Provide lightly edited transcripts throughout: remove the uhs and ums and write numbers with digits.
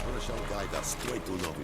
One shall guide us straight to Novi.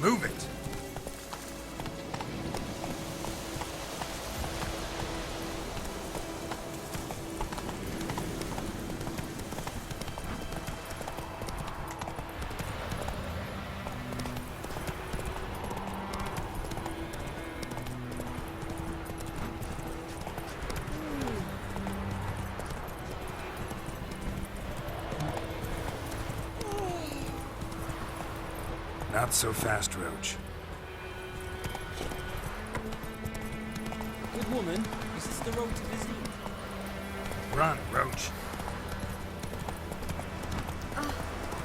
Move it! Not so fast, Roach. Good woman, is this the road to visit? Run, Roach.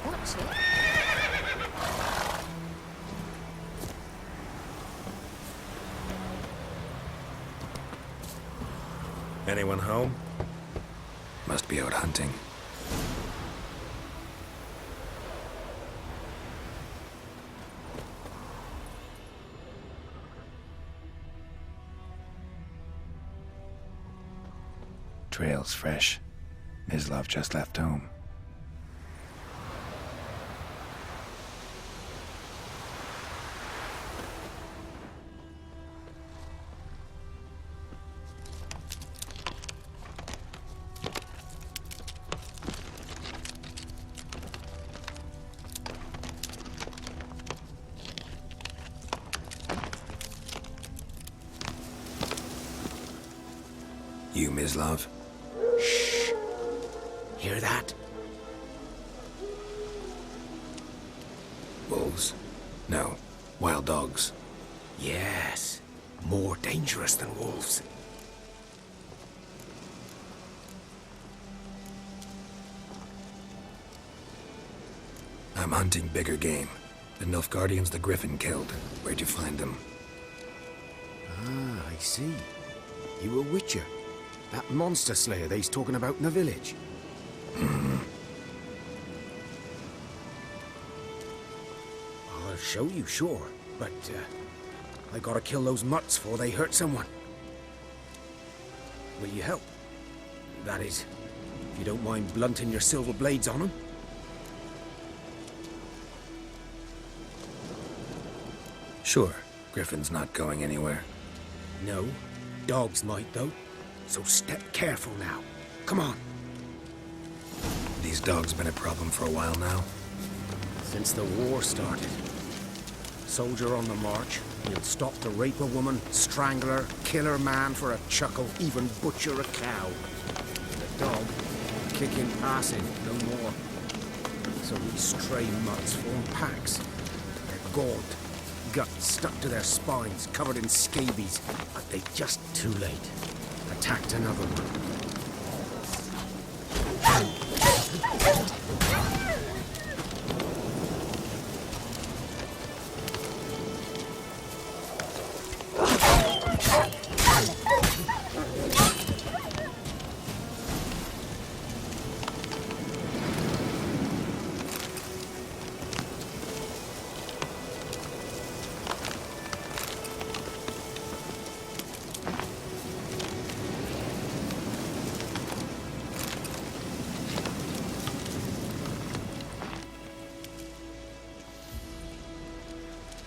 Watch it. Anyone home? Must be out hunting. Trail's fresh. Mislav just left home. You, Mislav? Shh. Hear that? Wolves? No. Wild dogs. Yes. More dangerous than wolves. I'm hunting bigger game. The Nilfgaardians the Griffin killed. Where'd you find them? Ah, I see. You a witcher. That monster slayer they's talking about in the village. I'll show you, sure. But, I gotta kill those mutts before they hurt someone. Will you help? That is, if you don't mind blunting your silver blades on them. Sure. Griffin's not going anywhere. No. Dogs might, though. So step careful now. Come on. These dogs been a problem for a while now. Since the war started. Soldier on the march, he'll stop to rape a woman, strangle her, kill her man for a chuckle, even butcher a cow. The dog, kicking, passing, no more. So these stray mutts form packs. They're gaunt, guts stuck to their spines, covered in scabies. But they just too late. Attacked another one.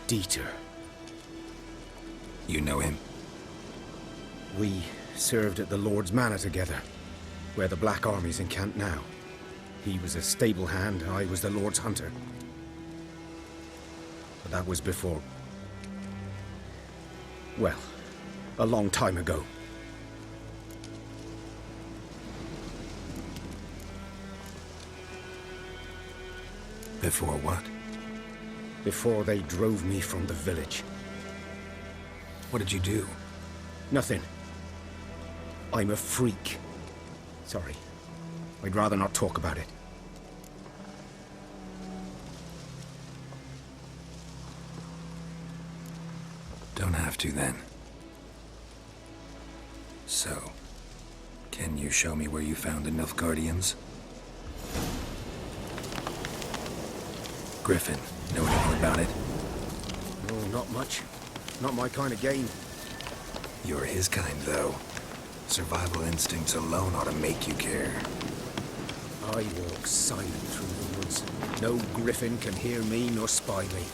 Dieter. You know him? We served at the Lord's Manor together, where the Black Army's encamped now. He was a stable hand, I was the Lord's hunter. But that was before... well, a long time ago. Before what? Before they drove me from the village. What did you do? Nothing. I'm a freak. Sorry. I'd rather not talk about it. Don't have to then. So, can you show me where you found the Nilfgaardians? Griffin, know anything about it? No, not much. Not my kind of game. You're his kind, though. Survival instincts alone ought to make you care. I walk silent through the woods. No griffin can hear me nor spy me.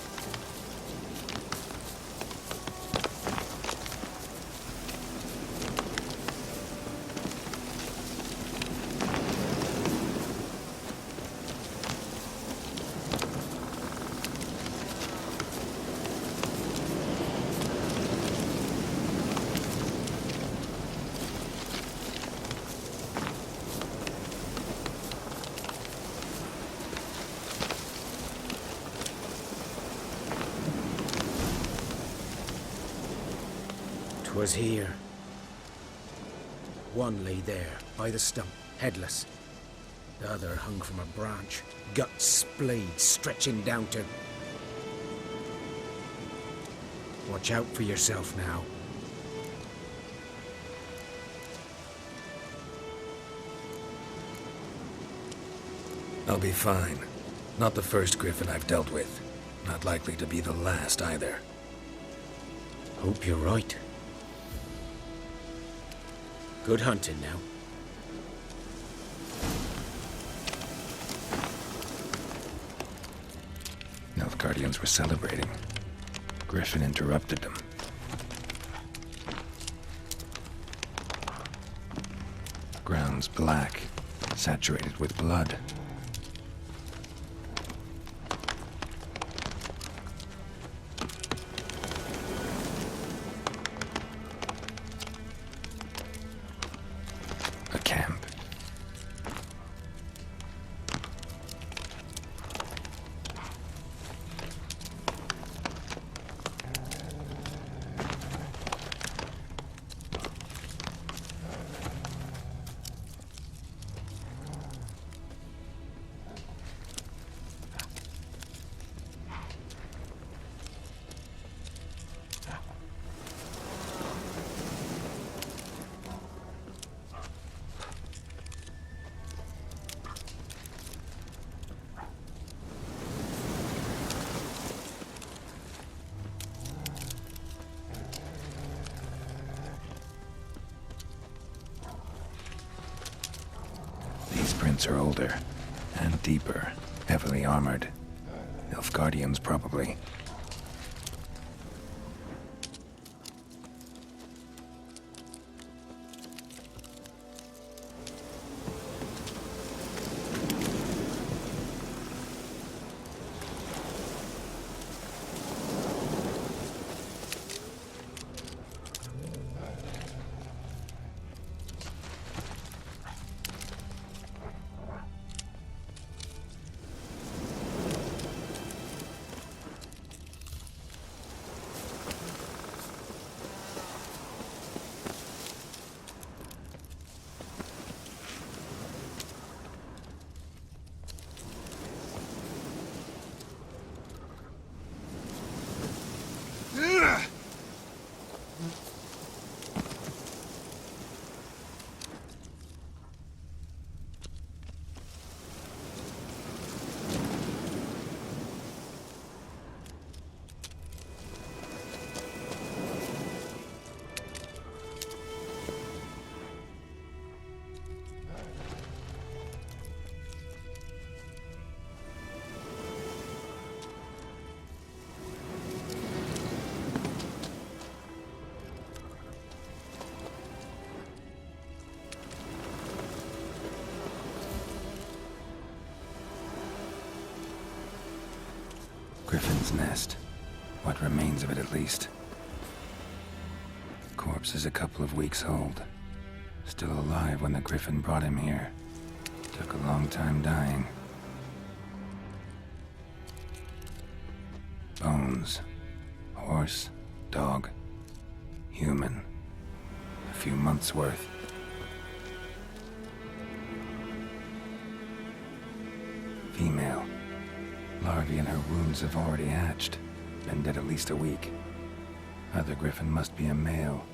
Was here. One lay there, by the stump, headless. The other hung from a branch, guts splayed, stretching down to... Watch out for yourself now. I'll be fine. Not the first griffin I've dealt with. Not likely to be the last either. Hope you're right. Good hunting now. Nilfgaardians were celebrating. Griffin interrupted them. Ground's black, saturated with blood. A camp. These prints are older and deeper, heavily armored. Nilfgaardians, probably. Griffin's nest. What remains of it, at least. Corpse is a couple of weeks old. Still alive when the Griffin brought him here. Took a long time dying. Bones. Horse, dog, human. A few months' worth. Female. Larvae in her wounds have already hatched. Been dead at least a week. Other Griffin must be a male.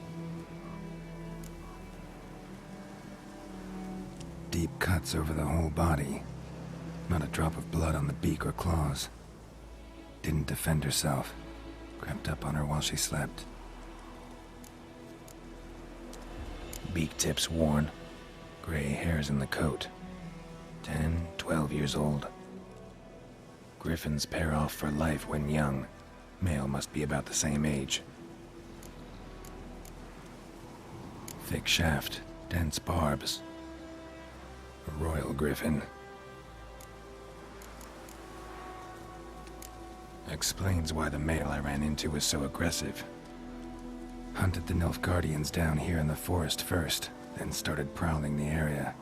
Deep cuts over the whole body. Not a drop of blood on the beak or claws. Didn't defend herself. Crept up on her while she slept. Beak tips worn. Gray hairs in the coat. 10, 12 years old. Griffins pair off for life when young. Male must be about the same age. Thick shaft, dense barbs. A royal griffin. Explains why the male I ran into was so aggressive. Hunted the Nilfgaardians down here in the forest first, then started prowling the area.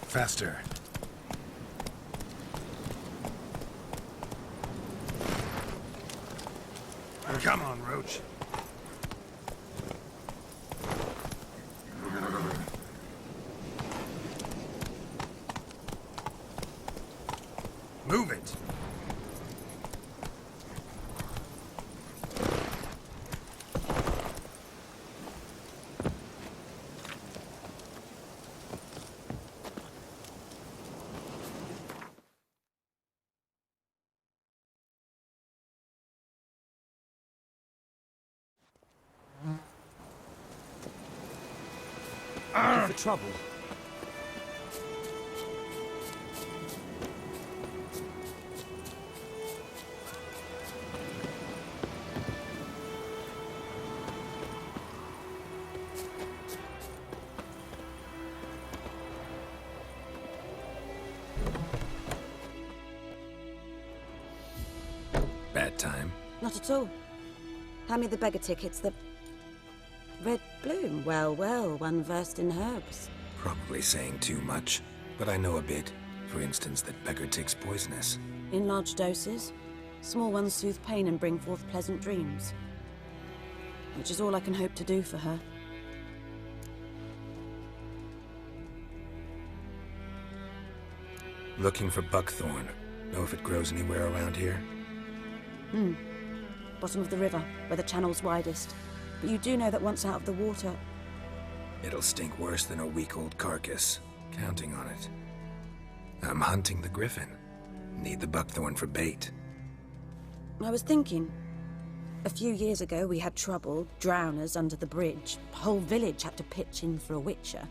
Faster. Come on, Roach. Move it. Looking for trouble. Bad time. Not at all. Hand me the beggar tickets, the red bloom. Well, well, one versed in herbs. Probably saying too much, but I know a bit. For instance, that beggar tick's poisonous. In large doses, small ones soothe pain and bring forth pleasant dreams. Which is all I can hope to do for her. Looking for buckthorn. Know if it grows anywhere around here? Bottom of the river, where the channel's widest. But you do know that once out of the water... It'll stink worse than a week-old carcass. Counting on it. I'm hunting the griffin. Need the buckthorn for bait. I was thinking... A few years ago we had trouble, drowners under the bridge. The whole village had to pitch in for a witcher.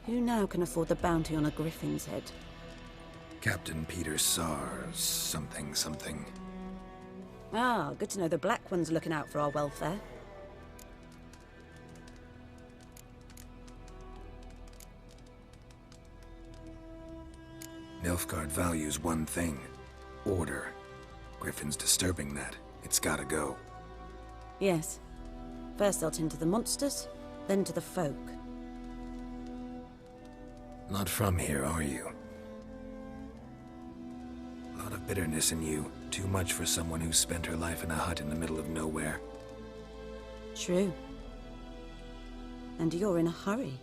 Who now can afford the bounty on a griffin's head? Captain Peter Sars, something. Ah, good to know the Black One's looking out for our welfare. Nilfgaard values one thing. Order. Griffin's disturbing that. It's gotta go. Yes. First they'll tend to the monsters, then to the folk. Not from here, are you? A lot of bitterness in you. Too much for someone who spent her life in a hut in the middle of nowhere. True. And you're in a hurry.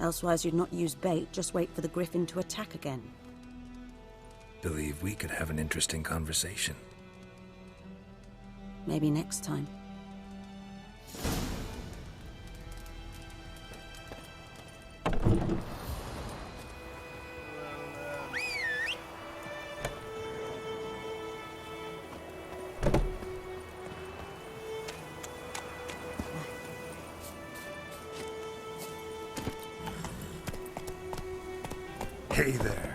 Elsewise you'd not use bait, just wait for the griffin to attack again. Believe we could have an interesting conversation. Maybe next time. Hey there.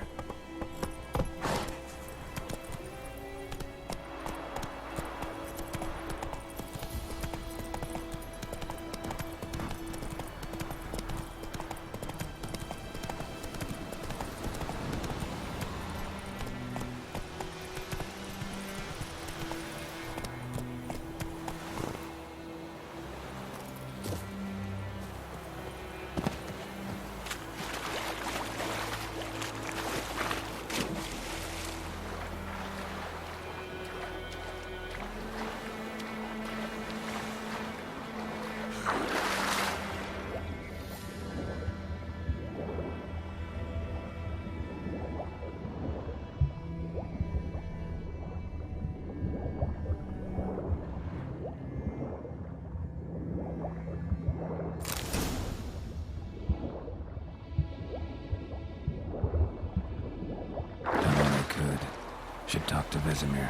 Should talk to Vesemir.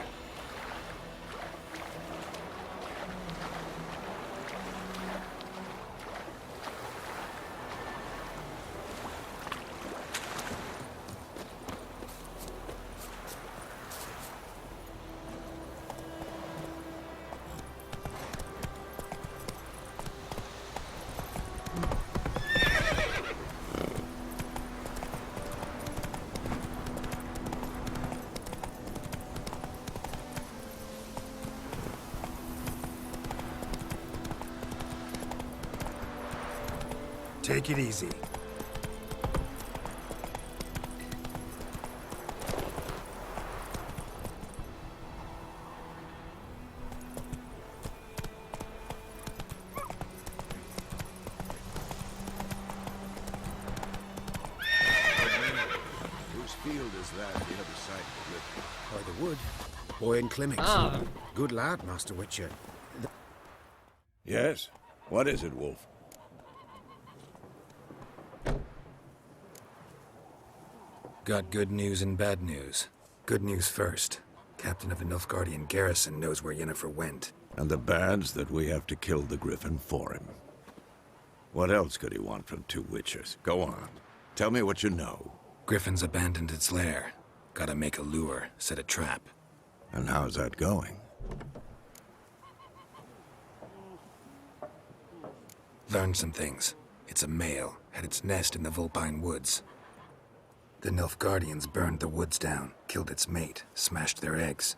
Take it easy. Whose field is that, the other side of the river? By the wood. Boy Clemix. Ah. Good lad, Master Witcher. Yes? What is it, Wolf? Got good news and bad news. Good news first. Captain of the Nilfgaardian garrison knows where Yennefer went. And the bad's that we have to kill the Griffin for him. What else could he want from two witchers? Go on. Tell me what you know. Griffin's abandoned its lair. Gotta make a lure, set a trap. And how's that going? Learned some things. It's a male, had its nest in the Vulpine Woods. The Nilfgaardians burned the woods down, killed its mate, smashed their eggs.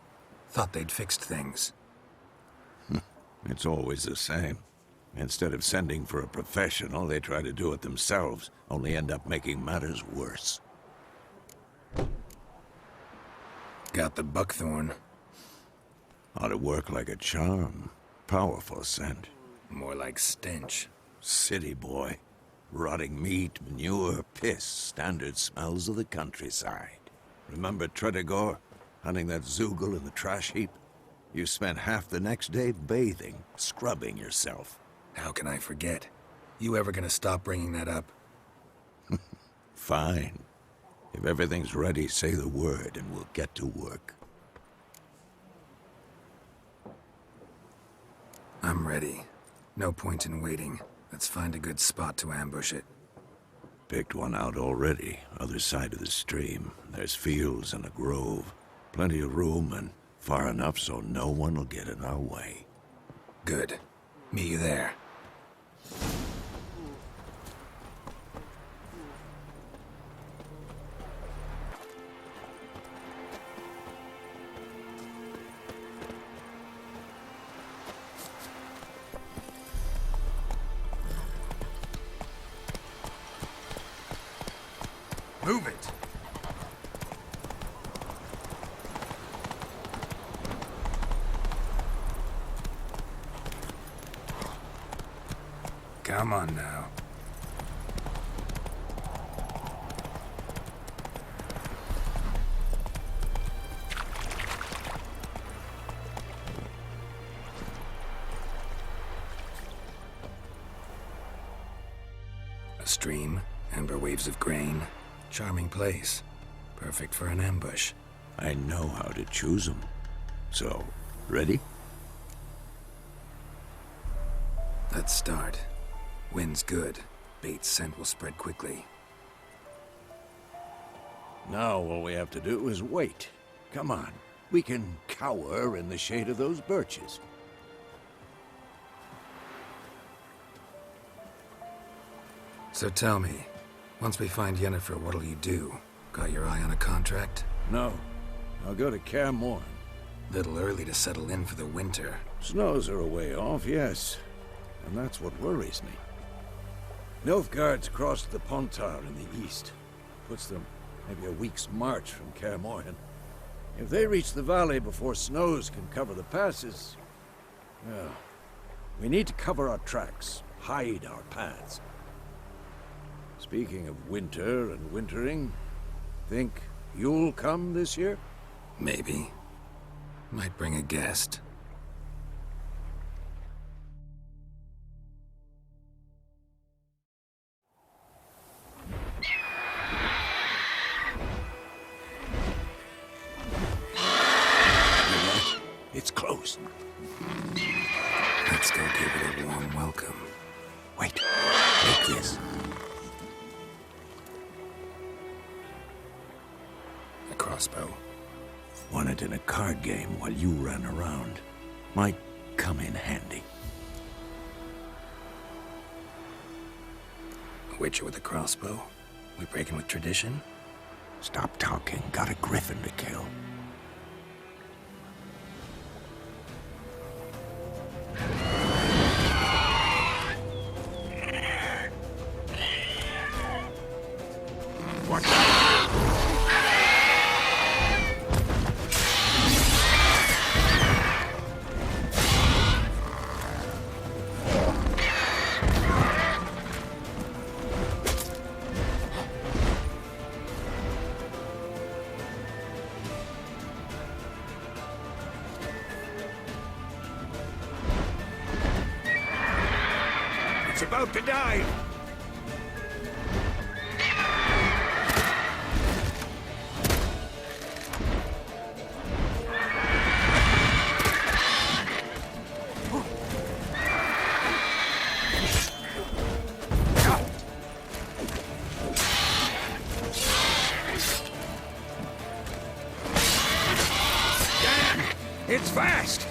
Thought they'd fixed things. It's always the same. Instead of sending for a professional, they try to do it themselves, only end up making matters worse. Got the buckthorn. Ought to work like a charm. Powerful scent. More like stench. City boy. Rotting meat, manure, piss, standard smells of the countryside. Remember Tredegor, hunting that Zoogle in the trash heap? You spent half the next day bathing, scrubbing yourself. How can I forget? You ever gonna stop bringing that up? Fine. If everything's ready, say the word and we'll get to work. I'm ready. No point in waiting. Let's find a good spot to ambush it. Picked one out already, other side of the stream. There's fields and a grove. Plenty of room and far enough so no one will get in our way. Good. Meet you there. Move it! Come on now. A stream, amber waves of grain. Charming place. Perfect for an ambush. I know how to choose them. So, ready? Let's start. Wind's good. Bait's scent will spread quickly. Now all we have to do is wait. Come on. We can cower in the shade of those birches. So tell me, once we find Yennefer, what'll you do? Got your eye on a contract? No. I'll go to Kaer Morhen. Little early to settle in for the winter. Snows are a way off, yes. And that's what worries me. Nilfgaard's crossed the Pontar in the east. Puts them maybe a week's march from Kaer Morhen. If they reach the valley before snows can cover the passes... well, we need to cover our tracks, hide our paths. Speaking of winter and wintering, think you'll come this year? Maybe. Might bring a guest. It's close. Let's go give it a warm welcome. Wait, take this. A crossbow. Won it in a card game while you ran around. Might come in handy. A witcher with a crossbow? We breaking with tradition? Stop talking. Got a griffin to kill. It's about to die! Damn! It's fast!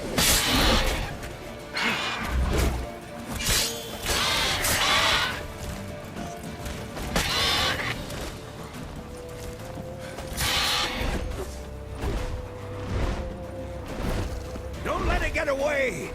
Don't let it get away!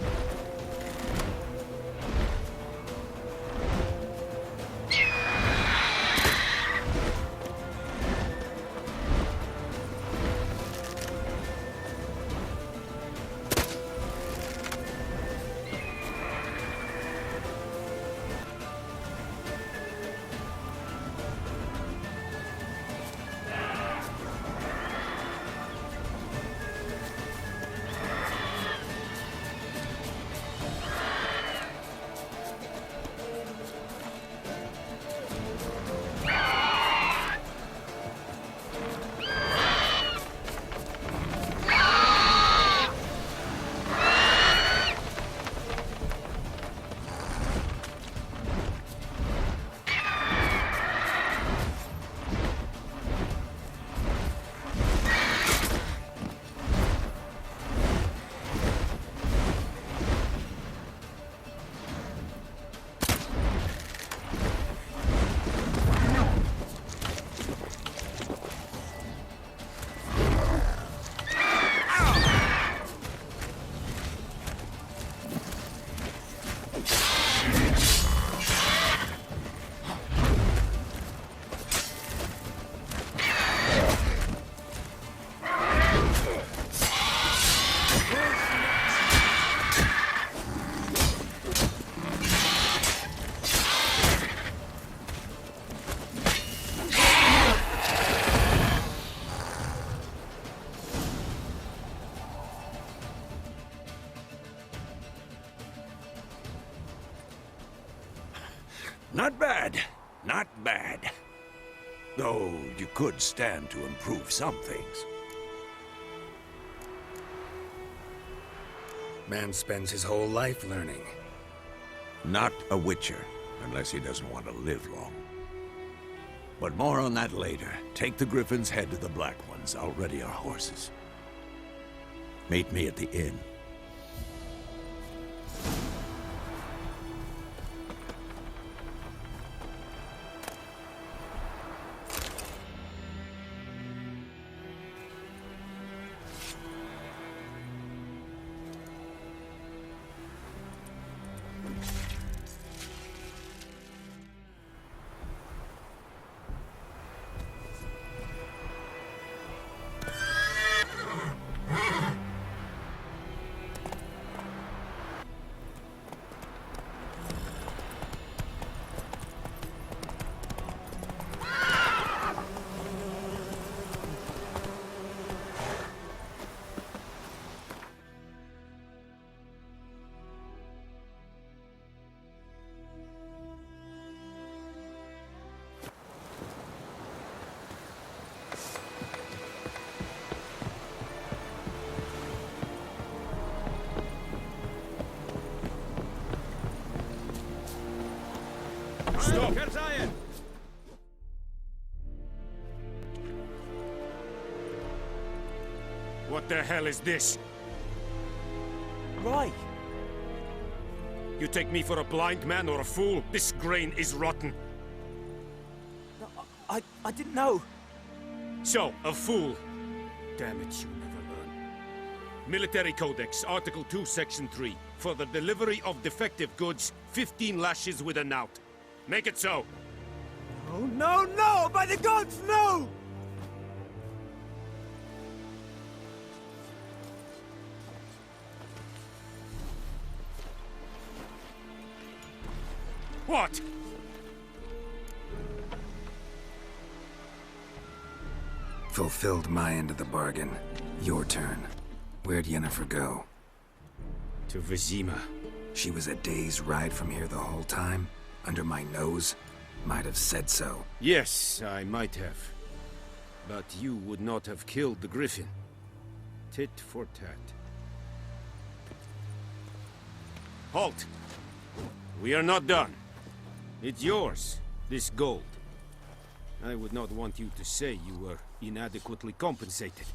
Not bad. Not bad. Though you could stand to improve some things. Man spends his whole life learning. Not a witcher, unless he doesn't want to live long. But more on that later. Take the Griffin's head to the Black Ones. I'll ready our horses. Meet me at the inn. Stop! What the hell is this? Right. You take me for a blind man or a fool? This grain is rotten. No, I didn't know. So, a fool. Damn it, you never learn. Military Codex, Article 2, Section 3. For the delivery of defective goods, 15 lashes with a knout. Make it so. Oh, no, no! By the gods, no! What? Fulfilled my end of the bargain. Your turn. Where'd Yennefer go? To Vizima. She was a day's ride from here the whole time? Under my nose? Might have said so. Yes, I might have. But you would not have killed the Griffin. Tit for tat. Halt! We are not done. It's yours, this gold. I would not want you to say you were inadequately compensated.